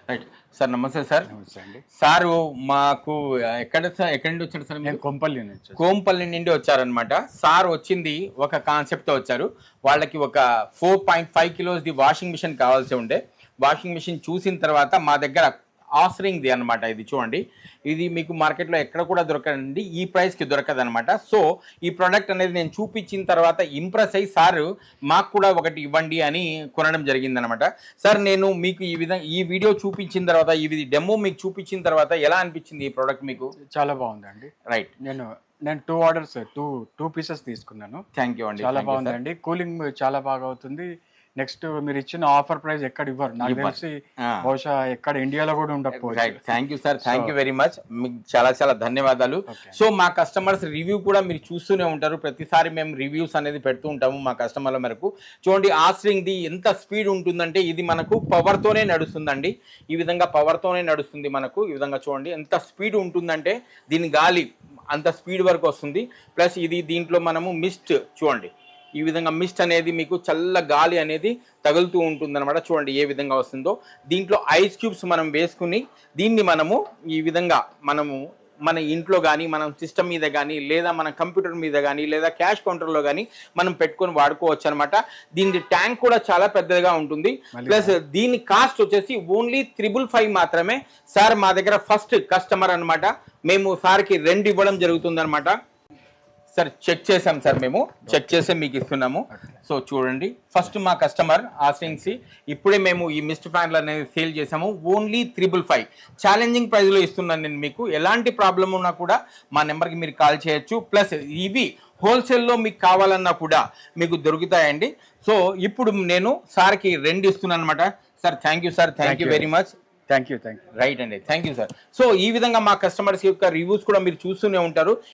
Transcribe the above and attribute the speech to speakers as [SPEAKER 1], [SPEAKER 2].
[SPEAKER 1] Right sir. నమస్తే sir.
[SPEAKER 2] నమస్తే అండి.
[SPEAKER 1] సారు మాకు ఎక్కడి నుండి వచ్చారు సార్?
[SPEAKER 2] నేను కొంపల్లి నుంచి.
[SPEAKER 1] కోంపల్లి నుండి వచ్చారనమాట. సార్ వచ్చింది ఒక కాన్సెప్ట్తో వచ్చారు. వాళ్ళకి ఒక 4.5 కిలోస్ది వాషింగ్ మిషన్ కావాల్సి ఉండే. వాషింగ్ మిషన్ చూసిన తర్వాత మా దగ్గర ఆఫరింగ్ది అనమాట. ఇది చూడండి, ఇది మీకు మార్కెట్లో ఎక్కడ కూడా దొరకదండి, ఈ ప్రైస్కి దొరకదు అనమాట. సో ఈ ప్రోడక్ట్ అనేది నేను చూపించిన తర్వాత ఇంప్రెస్ అయ్యి సార్ మాకు కూడా ఒకటి ఇవ్వండి అని కొనడం జరిగిందనమాట. సార్ నేను మీకు ఈ వీడియో చూపించిన తర్వాత, ఇది డెమో మీకు చూపించిన తర్వాత ఎలా అనిపించింది ఈ ప్రోడక్ట్ మీకు?
[SPEAKER 2] చాలా బాగుందండి.
[SPEAKER 1] రైట్.
[SPEAKER 2] నేను 2 ఆర్డర్స్ 2 పీసెస్ తీసుకున్నాను.
[SPEAKER 1] థ్యాంక్ యూ అండి.
[SPEAKER 2] చాలా బాగుందండి. కూలింగ్ చాలా బాగా అవుతుంది. నెక్స్ట్ మీరు ఇచ్చిన ఆఫర్ ప్రైస్ ఎక్కడ ఇవ్వరు నాకు తెలిసి, బహుశా ఎక్కడ ఇండియాలో కూడా ఉండకపోవచ్చు.
[SPEAKER 1] Thank you sir, thank you very much. మీకు చాలా చాలా ధన్యవాదాలు. సో మా కస్టమర్స్ రివ్యూ కూడా మీరు చూస్తూనే ఉంటారు. ప్రతిసారి మేము రివ్యూస్ అనేది పెడుతూ ఉంటాము మా కస్టమర్ల మేరకు. చూడండి ఆస్ట్రింగ్ది ఎంత స్పీడ్ ఉంటుందంటే, ఇది మనకు పవర్తోనే నడుస్తుందండి. ఈ విధంగా పవర్తోనే నడుస్తుంది మనకు. ఈ విధంగా చూడండి ఎంత స్పీడ్ ఉంటుందంటే, దీని గాలి అంత స్పీడ్ వరకు వస్తుంది. ప్లస్ ఇది దీంట్లో మనము మిస్ట్ చూడండి, ఈ విధంగా మిస్ట్ అనేది మీకు చల్ల గాలి అనేది తగులుతూ ఉంటుందన్నమాట. చూడండి ఏ విధంగా వస్తుందో. దీంట్లో ఐస్ క్యూబ్స్ మనం వేసుకుని దీన్ని మనము ఈ విధంగా మన ఇంట్లో కానీ, మనం సిస్టమ్ మీద కానీ, లేదా మన కంప్యూటర్ మీద కానీ, లేదా క్యాష్ కౌంటర్లో కానీ మనం పెట్టుకొని వాడుకోవచ్చు అనమాట. దీని ట్యాంక్ కూడా చాలా పెద్దగా ఉంటుంది. ప్లస్ దీని కాస్ట్ వచ్చేసి ఓన్లీ 555 మాత్రమే. సార్ మా దగ్గర ఫస్ట్ కస్టమర్ అనమాట. మేము సార్కి 2 ఇవ్వడం జరుగుతుంది అనమాట. సార్ చెక్ చేసాం సార్, మేము చెక్ చేసి మీకు ఇస్తున్నాము. సో చూడండి, ఫస్ట్ మా కస్టమర్ ఆస్ట్రింగ్స్ ఇప్పుడే మేము ఈ మిస్ట్ ఫ్యాన్లు అనేది సేల్ చేసాము. ఓన్లీ 555 ఛాలెంజింగ్ ప్రైస్లో ఇస్తున్నాను నేను మీకు. ఎలాంటి ప్రాబ్లం ఉన్నా కూడా మా నెంబర్కి మీరు కాల్ చేయొచ్చు. ప్లస్ ఇవి హోల్సేల్లో మీకు కావాలన్నా కూడా మీకు దొరుకుతాయండి. సో ఇప్పుడు నేను సార్కి 2 ఇస్తున్నాను అనమాట. Sir thank you sir, thank you very much.
[SPEAKER 2] Thank you.
[SPEAKER 1] Right అండి, థ్యాంక్ యూ సార్. సో ఈ విధంగా మా కస్టమర్స్ యొక్క రివ్యూస్ కూడా మీరు చూస్తూనే ఉంటారు.